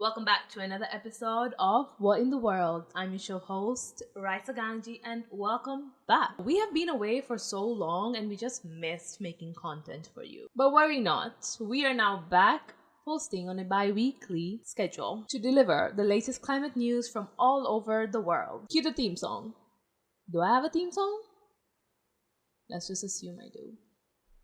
Welcome back to another episode of What in the World. I'm your show host, Raisa Ganji, and welcome back. We have been away for so long and we just missed making content for you. But worry not, we are now back posting on a bi-weekly schedule to deliver the latest climate news from all over the world. Cue the theme song. Do I have a theme song? Let's just assume I do.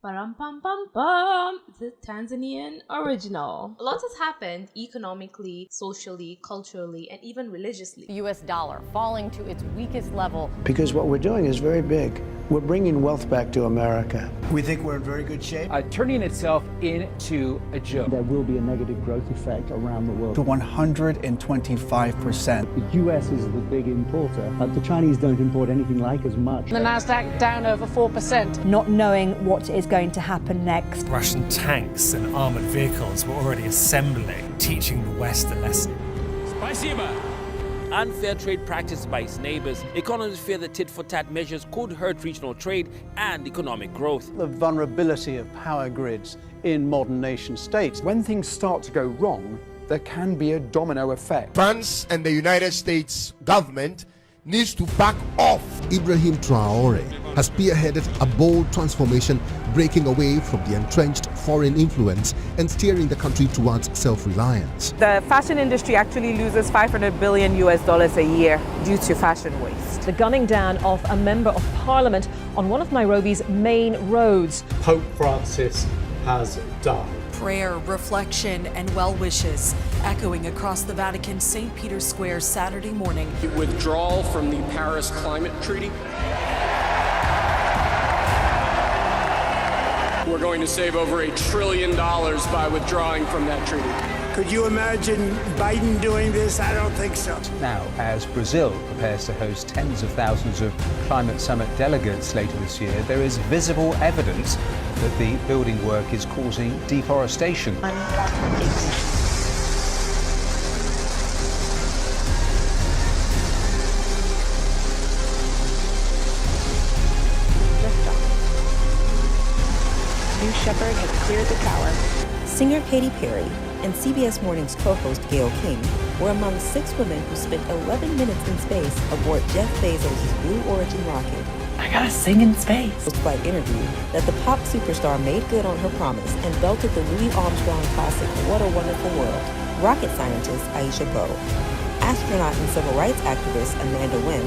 Param pam pam pam. The Tanzanian original. A lot has happened economically, socially, culturally, and even religiously. The US dollar falling to its weakest level. Because what we're doing is very big. We're bringing wealth back to America. We think we're in very good shape. Turning itself into a joke. There will be a negative growth effect around the world. To 125%. The US is the big importer. The Chinese don't import anything like as much. The Nasdaq down over 4%. Not knowing what is going to happen next. Russian tanks and armoured vehicles were already assembling, teaching the West a lesson. Spasiba. Unfair trade practiced by its neighbors. Economists fear that tit-for-tat measures could hurt regional trade and economic growth. The vulnerability of power grids in modern nation states. When things start to go wrong, there can be a domino effect. France and the United States government needs to back off. Ibrahim Traore has spearheaded a bold transformation, breaking away from the entrenched foreign influence and steering the country towards self-reliance. The fashion industry actually loses $500 billion a year due to fashion waste. The gunning down of a member of parliament on one of Nairobi's main roads. Pope Francis has died. Prayer, reflection, and well wishes echoing across the Vatican St. Peter's Square Saturday morning. Withdrawal from the Paris Climate Treaty. We're going to save over $1 trillion by withdrawing from that treaty. Could you imagine Biden doing this? I don't think so. Now, as Brazil prepares to host tens of thousands of climate summit delegates later this year, there is visible evidence that the building work is causing deforestation. New Shepard has cleared the tower. Singer Katy Perry and CBS Morning's co-host Gayle King were among 6 women who spent 11 minutes in space aboard Jeff Bezos' Blue Origin rocket. I gotta sing in space. Post-flight interview that the pop superstar made good on her promise and belted the Louis Armstrong classic What a Wonderful World. Rocket scientist Aisha Go, astronaut and civil rights activist Amanda Wynn,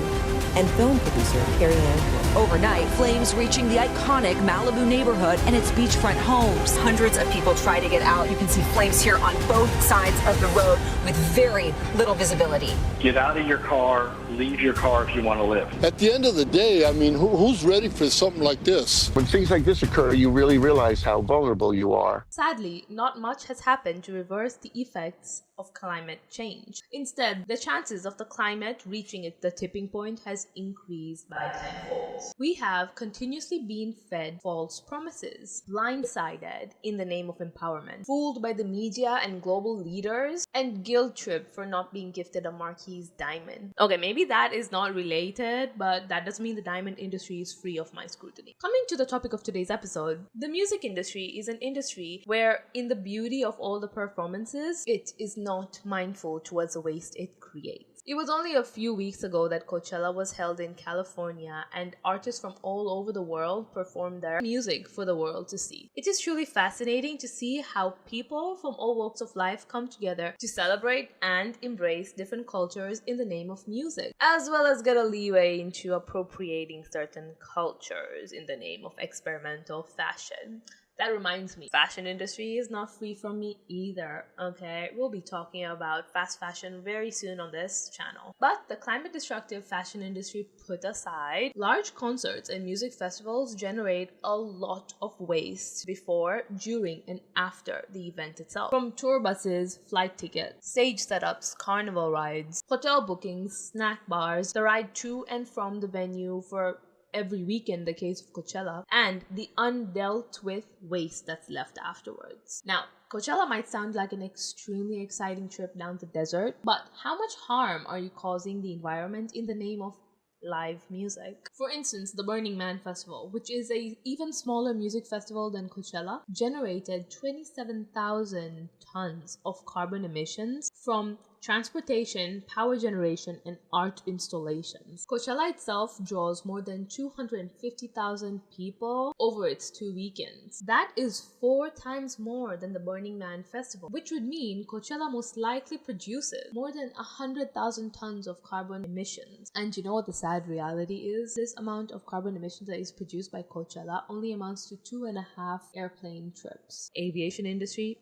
and film producer Carrie Ann Moore. Overnight, flames reaching the iconic Malibu neighborhood and its beachfront homes. Hundreds of people try to get out. You can see flames here on both sides of the road with very little visibility. Get out of your car, leave your car if you want to live. At the end of the day, I mean, who's ready for something like this? When things like this occur, you really realize how vulnerable you are. Sadly, not much has happened to reverse the effects of climate change. Instead, the chances of the climate reaching the tipping point has increased by tenfold. We have continuously been fed false promises, blindsided in the name of empowerment, fooled by the media and global leaders, and guilt-tripped for not being gifted a Marquis diamond. Okay, maybe that is not related, but that doesn't mean the diamond industry is free of my scrutiny. Coming to the topic of today's episode, the music industry is an industry where, in the beauty of all the performances, it is not mindful towards the waste it creates. It was only a few weeks ago that Coachella was held in California and artists from all over the world performed their music for the world to see. It is truly fascinating to see how people from all walks of life come together to celebrate and embrace different cultures in the name of music, as well as get a leeway into appropriating certain cultures in the name of experimental fashion. That reminds me, fashion industry is not free from me either, okay? We'll be talking about fast fashion very soon on this channel. But the climate destructive fashion industry put aside, large concerts and music festivals generate a lot of waste before, during, and after the event itself. From tour buses, flight tickets, stage setups, carnival rides, hotel bookings, snack bars, the ride to and from the venue for every weekend, the case of Coachella, and the undealt with waste that's left afterwards. Now, Coachella might sound like an extremely exciting trip down the desert, but how much harm are you causing the environment in the name of live music. For instance, the Burning Man Festival, which is a even smaller music festival than Coachella, generated 27,000 tons of carbon emissions from transportation, power generation, and art installations. Coachella itself draws more than 250,000 people over its 2 weekends. That is 4 times more than the Burning Man Festival, which would mean Coachella most likely produces more than 100,000 tons of carbon emissions. And you know what the sad reality is? This amount of carbon emissions that is produced by Coachella only amounts to 2.5 airplane trips. Aviation industry,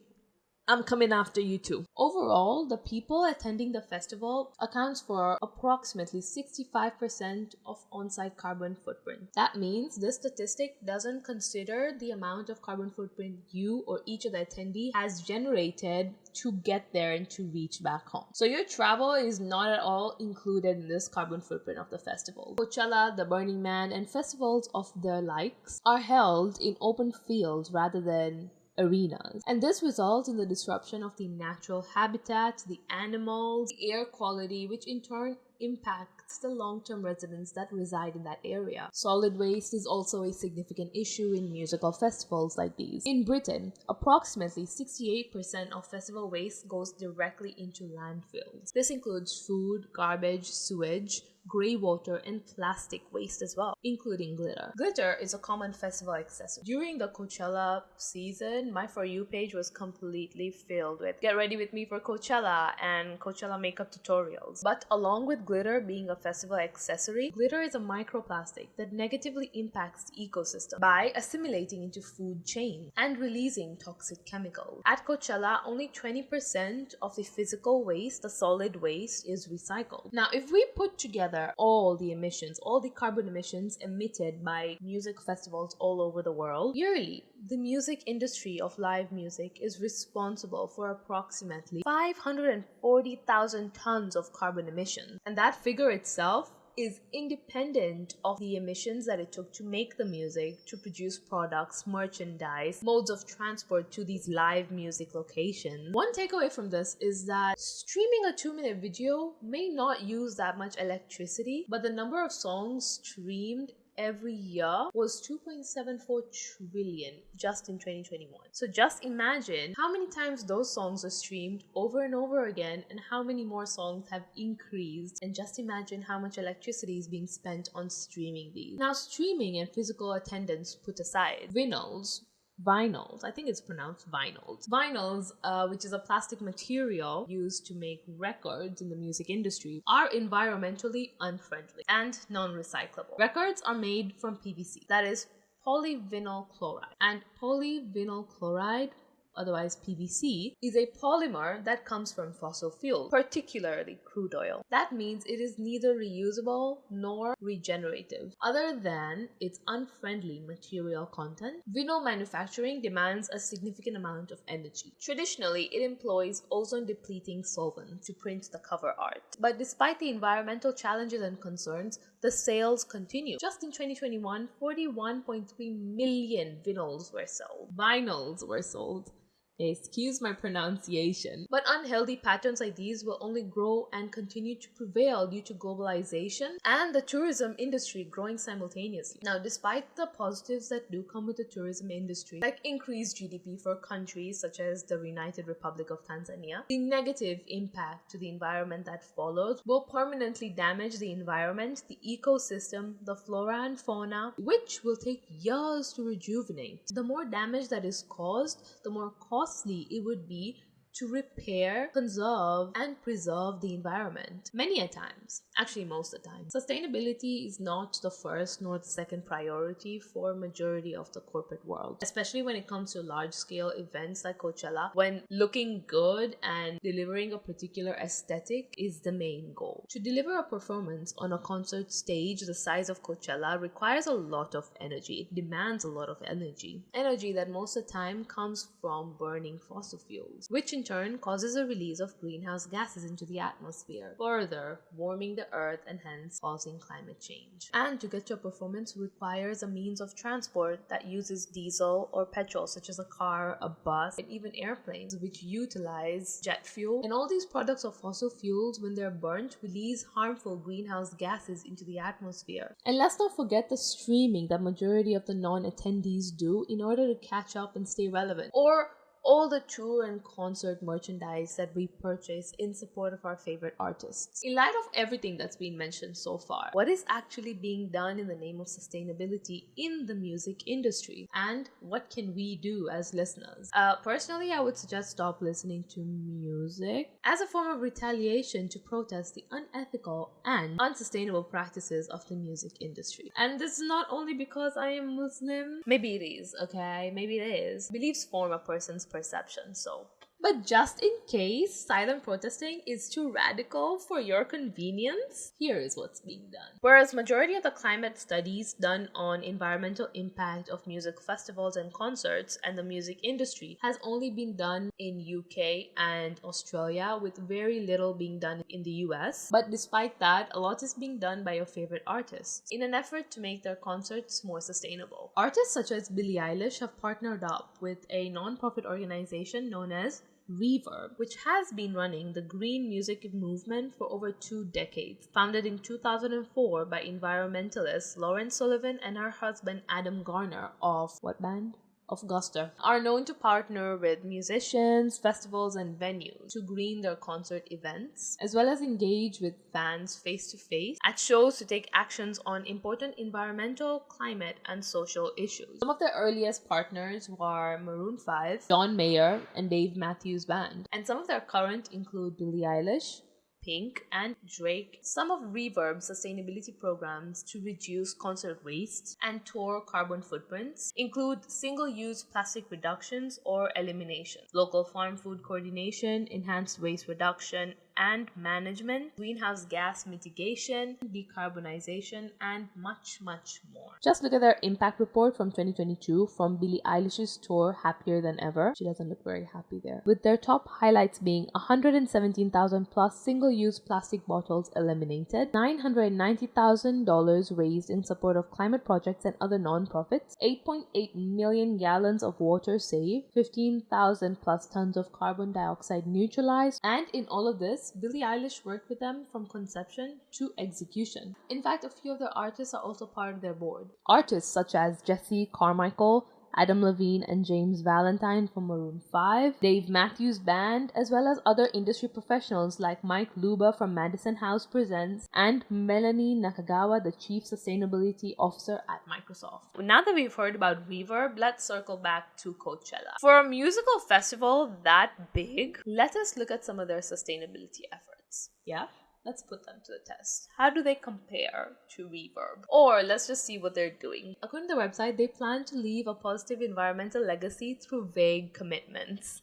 I'm coming after you too. Overall, the people attending the festival accounts for approximately 65% of on-site carbon footprint. That means this statistic doesn't consider the amount of carbon footprint you or each of the attendee has generated to get there and to reach back home. So your travel is not at all included in this carbon footprint of the festival. Coachella, the Burning Man, and festivals of their likes are held in open fields rather than arenas, and this results in the disruption of the natural habitat, the animals, the air quality, which in turn impacts the long-term residents that reside in that area. Solid waste is also a significant issue in musical festivals like these. In Britain, approximately 68% of festival waste goes directly into landfills. This includes food, garbage, sewage, grey water, and plastic waste as well, including glitter. Glitter is a common festival accessory. During the Coachella season, my For You page was completely filled with "Get ready with me for Coachella" and Coachella makeup tutorials. But along with glitter being a festival accessory, glitter is a microplastic that negatively impacts the ecosystem by assimilating into food chain and releasing toxic chemicals. At Coachella, only 20% of the physical waste, the solid waste, is recycled. Now, if we put together all the emissions, all the carbon emissions emitted by music festivals all over the world, yearly, the music industry of live music is responsible for approximately 540,000 tons of carbon emissions. And that figure itself is independent of the emissions that it took to make the music, to produce products, merchandise, modes of transport to these live music locations. One takeaway from this is that streaming a 2-minute video may not use that much electricity, but the number of songs streamed every year was 2.74 trillion just in 2021. So just imagine how many times those songs are streamed over and over again and how many more songs have increased, and just imagine how much electricity is being spent on streaming these. Now, streaming and physical attendance put aside, vinyls, I think it's pronounced vinyls. Vinyls, which is a plastic material used to make records in the music industry, are environmentally unfriendly and non-recyclable. Records are made from PVC, that is polyvinyl chloride. And polyvinyl chloride, otherwise PVC, is a polymer that comes from fossil fuel, particularly crude oil. That means it is neither reusable nor regenerative. Other than its unfriendly material content, vinyl manufacturing demands a significant amount of energy. Traditionally, it employs ozone-depleting solvents to print the cover art. But despite the environmental challenges and concerns, the sales continue. Just in 2021, 41.3 million vinyls were sold. Vinyls were sold. Excuse my pronunciation. But unhealthy patterns like these will only grow and continue to prevail due to globalization and the tourism industry growing simultaneously. Now, despite the positives that do come with the tourism industry, like increased GDP for countries such as the United Republic of Tanzania, the negative impact to the environment that follows will permanently damage the environment, the ecosystem, the flora and fauna, which will take years to rejuvenate. The more damage that is caused, the more costly it would be to repair, conserve, and preserve the environment. Many a times, actually most of the time, sustainability is not the first nor the second priority for majority of the corporate world, especially when it comes to large-scale events like Coachella, when looking good and delivering a particular aesthetic is the main goal. To deliver a performance on a concert stage the size of Coachella requires a lot of energy. It demands a lot of energy. Energy that most of the time comes from burning fossil fuels, which in turn causes a release of greenhouse gases into the atmosphere, further warming the earth and hence causing climate change. And to get to a performance requires a means of transport that uses diesel or petrol, such as a car, a bus, and even airplanes, which utilize jet fuel. And all these products of fossil fuels, when they're burnt, release harmful greenhouse gases into the atmosphere. And let's not forget the streaming that majority of the non-attendees do in order to catch up and stay relevant, or all the tour and concert merchandise that we purchase in support of our favorite artists. In light of everything that's been mentioned so far, what is actually being done in the name of sustainability in the music industry? And what can we do as listeners? Personally, I would suggest stop listening to music as a form of retaliation to protest the unethical and unsustainable practices of the music industry. And this is not only because I am Muslim. Maybe it is, okay? Maybe it is. Beliefs form a person's perception, so. But just in case silent protesting is too radical for your convenience, here is what's being done. Whereas majority of the climate studies done on environmental impact of music festivals and concerts and the music industry has only been done in UK and Australia, with very little being done in the US. But despite that, a lot is being done by your favorite artists in an effort to make their concerts more sustainable. Artists such as Billie Eilish have partnered up with a non-profit organization known as Reverb, which has been running the green music movement for over 2 decades. Founded in 2004 by environmentalists Lauren Sullivan and her husband Adam Garner of what band? Of Guster, are known to partner with musicians, festivals, and venues to green their concert events, as well as engage with fans face-to-face at shows to take actions on important environmental, climate, and social issues. Some of their earliest partners were Maroon 5, John Mayer, and Dave Matthews Band, and some of their current include Billie Eilish, Pink, and Drake. Some of Reverb's sustainability programs to reduce concert waste and tour carbon footprints include single-use plastic reductions or elimination, local farm food coordination, enhanced waste reduction and management, greenhouse gas mitigation, decarbonization, and much, much more. Just look at their impact report from 2022 from Billie Eilish's tour Happier Than Ever. She doesn't look very happy there. With their top highlights being 117,000 plus single-use plastic bottles eliminated, $990,000 raised in support of climate projects and other non-profits, 8.8 million gallons of water saved, 15,000 plus tons of carbon dioxide neutralized, and in all of this, Billie Eilish worked with them from conception to execution. In fact, a few of their artists are also part of their board. Artists such as Jesse Carmichael, Adam Levine, and James Valentine from Maroon 5, Dave Matthews Band, as well as other industry professionals like Mike Luba from Madison House Presents, and Melanie Nakagawa, the Chief Sustainability Officer at Microsoft. Now that we've heard about Reverb, let's circle back to Coachella. For a musical festival that big, let us look at some of their sustainability efforts. Yeah? Let's put them to the test. How do they compare to Reverb? Or let's just see what they're doing. According to the website, they plan to leave a positive environmental legacy through vague commitments.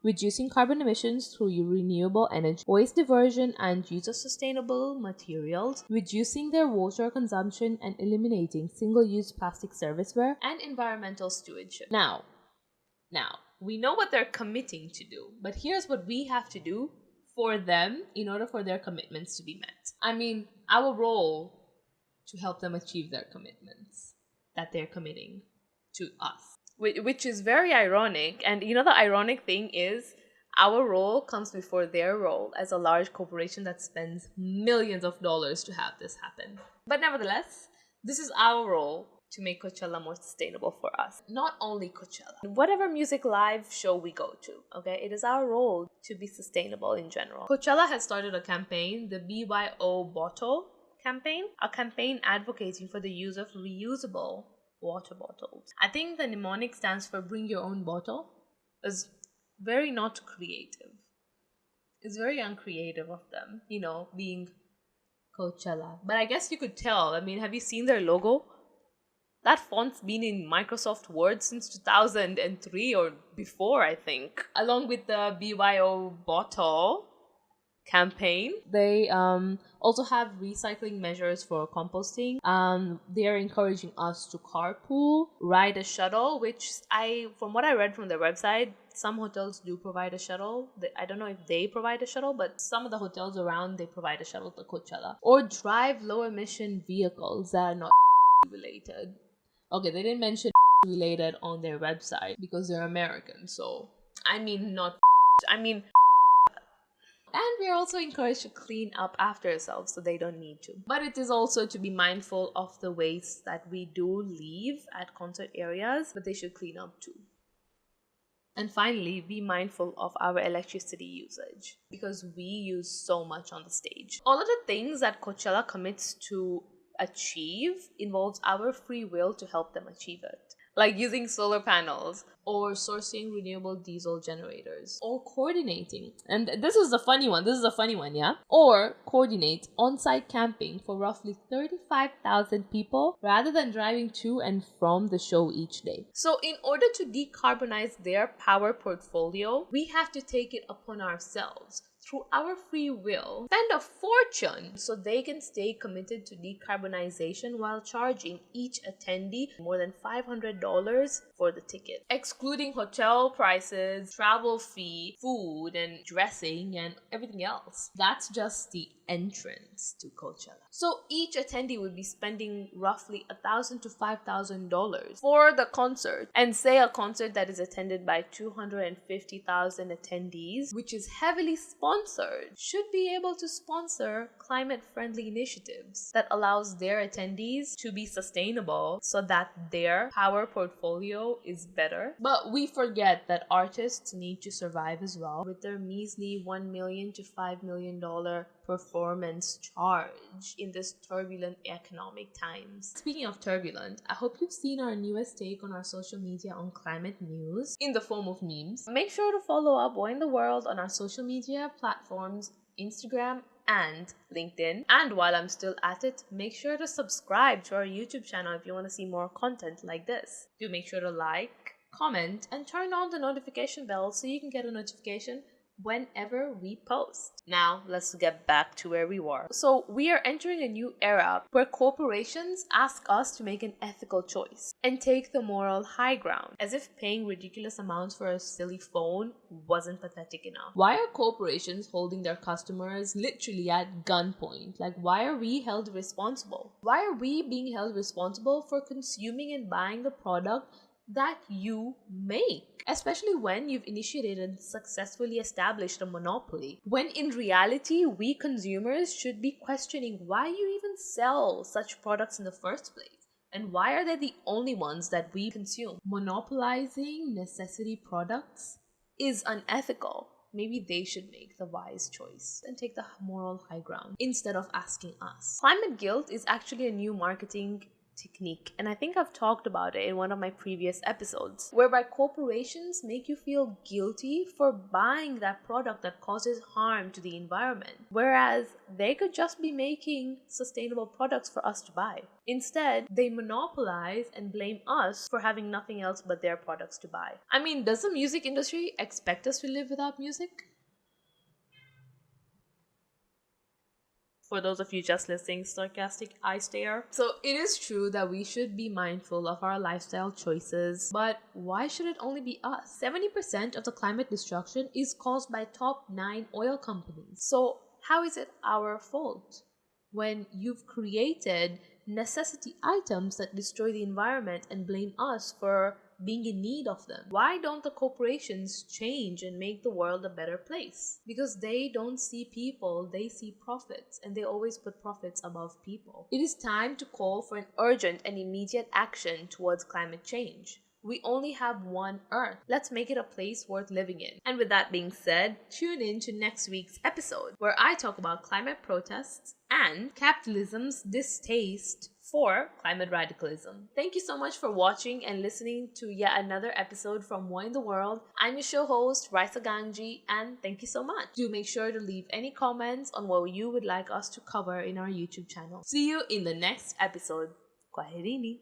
Reducing carbon emissions through renewable energy, waste diversion and use of sustainable materials, reducing their water consumption and eliminating single-use plastic serviceware, and environmental stewardship. Now, we know what they're committing to do, but here's what we have to do for them in order for their commitments to be met. I mean, our role to help them achieve their commitments that they're committing to us, which is very ironic. And you know, the ironic thing is our role comes before their role as a large corporation that spends millions of dollars to have this happen. But nevertheless, this is our role to make Coachella more sustainable for us. Not only Coachella, whatever music live show we go to, okay? It is our role to be sustainable in general. Coachella has started a campaign, the BYO Bottle campaign, a campaign advocating for the use of reusable water bottles. I think the mnemonic stands for bring your own bottle. Is very not creative. It's very uncreative of them, you know, being Coachella. But I guess you could tell. I mean, have you seen their logo? That font's been in Microsoft Word since 2003 or before, I think. Along with the BYO bottle, campaign. They also have recycling measures for composting. They are encouraging us to carpool, ride a shuttle, which from what I read from their website, some hotels do provide a shuttle. I don't know if they provide a shuttle, but some of the hotels around, they provide a shuttle to Coachella. Or drive low emission vehicles that are not related. Okay, they didn't mention related on their website because they're American. So, and we're also encouraged to clean up after ourselves so they don't need to. But it is also to be mindful of the waste that we do leave at concert areas, but they should clean up too. And finally, be mindful of our electricity usage because we use so much on the stage. All of the things that Coachella commits to achieve involves our free will to help them achieve it. Like using solar panels or sourcing renewable diesel generators or coordinating. And this is a funny one, yeah? Or coordinate on-site camping for roughly 35,000 people rather than driving to and from the show each day. So in order to decarbonize their power portfolio, we have to take it upon ourselves through our free will, spend a fortune so they can stay committed to decarbonization while charging each attendee more than $500 for the ticket, excluding hotel prices, travel fee, food and dressing and everything else. That's just the entrance to Coachella. So each attendee would be spending roughly $1,000 to $5,000 for the concert. And say a concert that is attended by 250,000 attendees, which is heavily sponsored, should be able to sponsor climate-friendly initiatives that allows their attendees to be sustainable so that their power portfolio is better. But we forget that artists need to survive as well with their measly $1 million to $5 million performance charge in this turbulent economic times. Speaking of turbulent, I hope you've seen our newest take on our social media on climate news in the form of memes. Make sure to follow up What in the World on our social media platforms, Instagram and LinkedIn. And while I'm still at it, make sure to subscribe to our YouTube channel if you want to see more content like this. Do make sure to like, comment, and turn on the notification bell so you can get a notification whenever we post. Now, let's get back to where we were. So, we are entering a new era where corporations ask us to make an ethical choice and take the moral high ground, as if paying ridiculous amounts for a silly phone wasn't pathetic enough. Why are corporations holding their customers literally at gunpoint? Like, why are we held responsible? Why are we being held responsible for consuming and buying the product that you make, especially when you've initiated and successfully established a monopoly, when in reality we consumers should be questioning why you even sell such products in the first place, and why are they the only ones that we consume? Monopolizing necessity products is unethical. Maybe they should make the wise choice and take the moral high ground instead of asking us. Climate guilt is actually a new marketing technique, and I think I've talked about it in one of my previous episodes, whereby corporations make you feel guilty for buying that product that causes harm to the environment, whereas they could just be making sustainable products for us to buy. Instead, they monopolize and blame us for having nothing else but their products to buy. I mean, does the music industry expect us to live without music? For those of you just listening, sarcastic eye stare. So it is true that we should be mindful of our lifestyle choices, but why should it only be us? 70% of the climate destruction is caused by top 9 oil companies. So how is it our fault when you've created necessity items that destroy the environment and blame us for being in need of them? Why don't the corporations change and make the world a better place? Because they don't see people, they see profits, and they always put profits above people. It is time to call for an urgent and immediate action towards climate change. We only have one Earth. Let's make it a place worth living in. And with that being said, tune in to next week's episode where I talk about climate protests and capitalism's distaste for climate radicalism. Thank you so much for watching and listening to yet another episode from What in the World. I'm your show host, Raisa Ganji, and thank you so much. Do make sure to leave any comments on what you would like us to cover in our YouTube channel. See you in the next episode. Kwaherini.